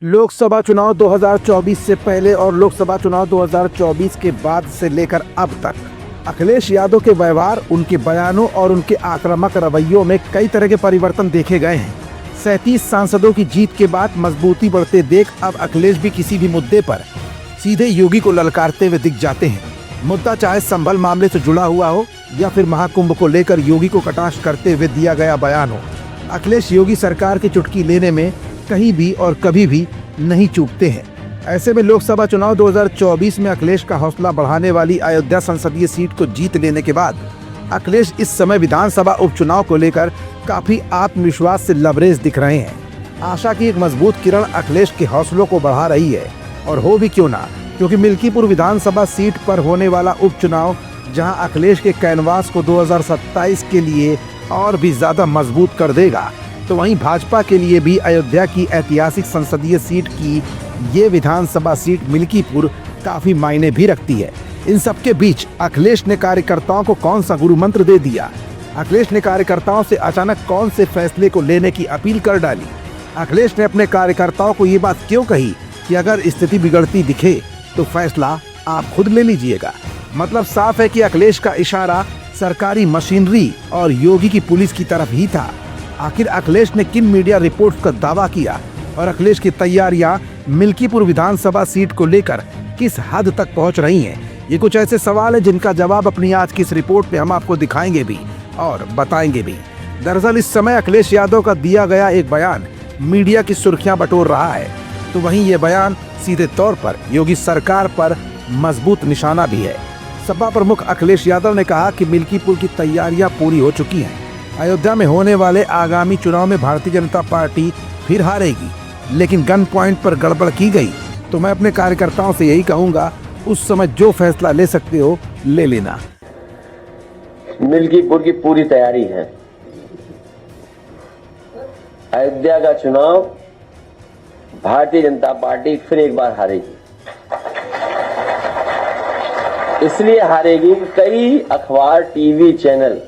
लोकसभा चुनाव 2024 से पहले और लोकसभा चुनाव 2024 के बाद से लेकर अब तक अखिलेश यादव के व्यवहार, उनके बयानों और उनके आक्रामक रवैयों में कई तरह के परिवर्तन देखे गए हैं। 37 सांसदों की जीत के बाद मजबूती बढ़ते देख अब अखिलेश भी किसी भी मुद्दे पर सीधे योगी को ललकारते हुए दिख जाते हैं। मुद्दा चाहे संभल मामले से जुड़ा हुआ हो या फिर महाकुंभ को लेकर योगी को कटाक्ष करते हुए दिया गया बयान हो, अखिलेश योगी सरकार की चुटकी लेने में कहीं भी और कभी भी नहीं चूकते हैं। ऐसे में लोकसभा चुनाव 2024 में अखिलेश का हौसला बढ़ाने वाली अयोध्या संसदीय सीट को जीत लेने के बाद अखिलेश इस समय विधानसभा उपचुनाव को लेकर काफी आत्मविश्वास से लबरेज दिख रहे हैं। आशा की एक मजबूत किरण अखिलेश के हौसलों को बढ़ा रही है, और हो भी क्यों ना, क्योंकि मिल्कीपुर विधानसभा सीट पर होने वाला उपचुनाव जहां अखिलेश के कैनवास को 2027 के लिए और भी ज्यादा मजबूत कर देगा, तो वहीं भाजपा के लिए भी अयोध्या की ऐतिहासिक संसदीय सीट की ये विधानसभा सीट मिल्कीपुर काफी मायने भी रखती है। इन सबके बीच अखिलेश ने कार्यकर्ताओं को कौन सा गुरु मंत्र दे दिया? अखिलेश ने कार्यकर्ताओं से अचानक कौन से फैसले को लेने की अपील कर डाली? अखिलेश ने अपने कार्यकर्ताओं को ये बात क्यों कही कि अगर स्थिति बिगड़ती दिखे तो फैसला आप खुद ले लीजिएगा? मतलब साफ है कि अखिलेश का इशारा सरकारी मशीनरी और योगी की पुलिस की तरफ ही था। आखिर अखिलेश ने किन मीडिया रिपोर्ट्स का दावा किया और अखिलेश की तैयारियां मिल्कीपुर विधानसभा सीट को लेकर किस हद तक पहुंच रही हैं? ये कुछ ऐसे सवाल हैं जिनका जवाब अपनी आज की इस रिपोर्ट में हम आपको दिखाएंगे भी और बताएंगे भी। दरअसल इस समय अखिलेश यादव का दिया गया एक बयान मीडिया की सुर्खियां बटोर रहा है, तो वहीं ये बयान सीधे तौर पर योगी सरकार पर मजबूत निशाना भी है। सपा प्रमुख अखिलेश यादव ने कहा कि मिल्कीपुर की तैयारियां पूरी हो चुकी हैं। अयोध्या में होने वाले आगामी चुनाव में भारतीय जनता पार्टी फिर हारेगी, लेकिन गन पॉइंट पर गड़बड़ की गई तो मैं अपने कार्यकर्ताओं से यही कहूंगा, उस समय जो फैसला ले सकते हो ले लेना। मिल्कीपुर की पूरी तैयारी है। अयोध्या का चुनाव भारतीय जनता पार्टी फिर एक बार हारेगी। इसलिए हारेगी, कई अखबार, टीवी चैनल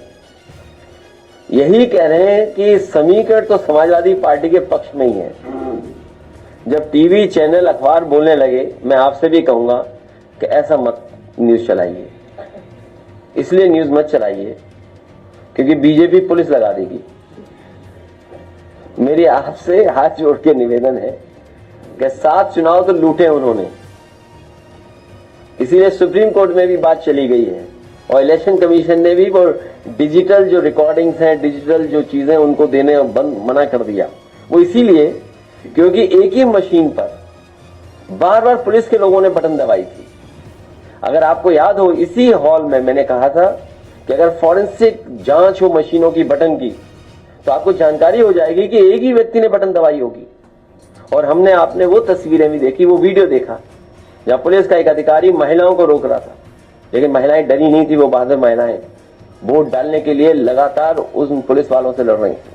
यही कह रहे हैं कि समीकरण तो समाजवादी पार्टी के पक्ष में ही है। जब टीवी चैनल, अखबार बोलने लगे, मैं आपसे भी कहूंगा कि ऐसा मत न्यूज चलाइए। इसलिए न्यूज मत चलाइए क्योंकि बीजेपी पुलिस लगा देगी। मेरी आपसे हाथ जोड़ के निवेदन है कि 7 चुनाव तो लूटे उन्होंने, इसीलिए सुप्रीम कोर्ट में भी बात चली गई है और इलेक्शन कमीशन ने भी वो डिजिटल जो रिकॉर्डिंग्स हैं, डिजिटल जो चीजें उनको देने मना कर दिया। वो इसीलिए क्योंकि एक ही मशीन पर बार बार पुलिस के लोगों ने बटन दबाई थी। अगर आपको याद हो, इसी हॉल में मैंने कहा था कि अगर फॉरेंसिक जांच हो मशीनों की बटन की, तो आपको जानकारी हो जाएगी कि एक ही व्यक्ति ने बटन दबाई होगी। और हमने आपने वो तस्वीरें भी देखी, वो वीडियो देखा जहां पुलिस का एक अधिकारी महिलाओं को रोक रहा था, लेकिन महिलाएं डरी नहीं थी। वो बहादुर महिलाएं वोट डालने के लिए लगातार उन पुलिस वालों से लड़ रही थी।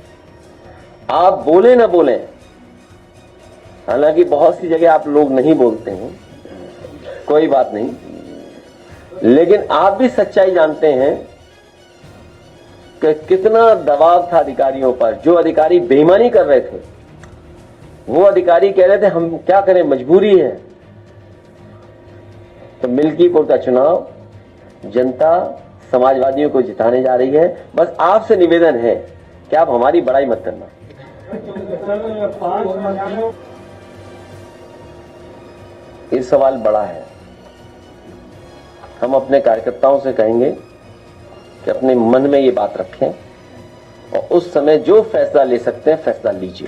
आप बोले ना बोले, हालांकि बहुत सी जगह आप लोग नहीं बोलते हैं, कोई बात नहीं, लेकिन आप भी सच्चाई जानते हैं कि कितना दबाव था अधिकारियों पर। जो अधिकारी बेईमानी कर रहे थे, वो अधिकारी कह रहे थे हम क्या करें, मजबूरी है। तो मिल्कीपुर का चुनाव जनता समाजवादियों को जिताने जा रही है। बस आपसे निवेदन है कि आप हमारी बड़ाई मत करना। ये सवाल बड़ा है। हम अपने कार्यकर्ताओं से कहेंगे कि अपने मन में ये बात रखें और उस समय जो फैसला ले सकते हैं फैसला लीजिए।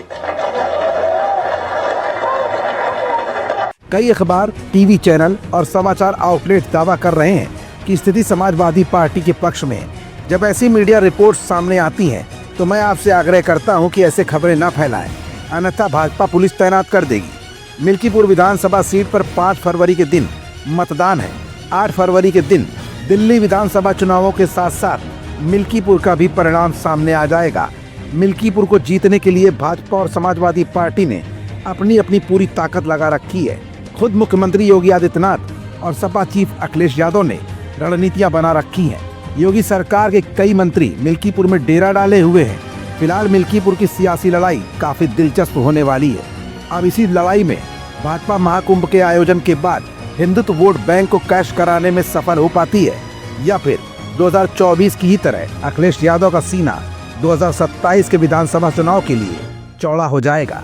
कई अखबार, टीवी चैनल और समाचार आउटलेट दावा कर रहे हैं कि स्थिति समाजवादी पार्टी के पक्ष में है। जब ऐसी मीडिया रिपोर्ट्स सामने आती हैं तो मैं आपसे आग्रह करता हूं कि ऐसे खबरें न फैलाएं, अन्यथा भाजपा पुलिस तैनात कर देगी। मिल्कीपुर विधानसभा सीट पर 5 फरवरी के दिन मतदान है। 8 फरवरी के दिन दिल्ली विधानसभा चुनावों के साथ साथ मिल्कीपुर का भी परिणाम सामने आ जाएगा। मिल्कीपुर को जीतने के लिए भाजपा और समाजवादी पार्टी ने अपनी अपनी पूरी ताकत लगा रखी है। खुद मुख्यमंत्री योगी आदित्यनाथ और सपा चीफ अखिलेश यादव ने रणनीतियां बना रखी हैं। योगी सरकार के कई मंत्री मिल्कीपुर में डेरा डाले हुए हैं। फिलहाल मिल्कीपुर की सियासी लड़ाई काफी दिलचस्प होने वाली है। अब इसी लड़ाई में भाजपा महाकुंभ के आयोजन के बाद हिंदुत्व वोट बैंक को कैश कराने में सफल हो पाती है, या फिर 2024 की ही तरह अखिलेश यादव का सीना 2027 के विधानसभा चुनाव के लिए चौड़ा हो जाएगा।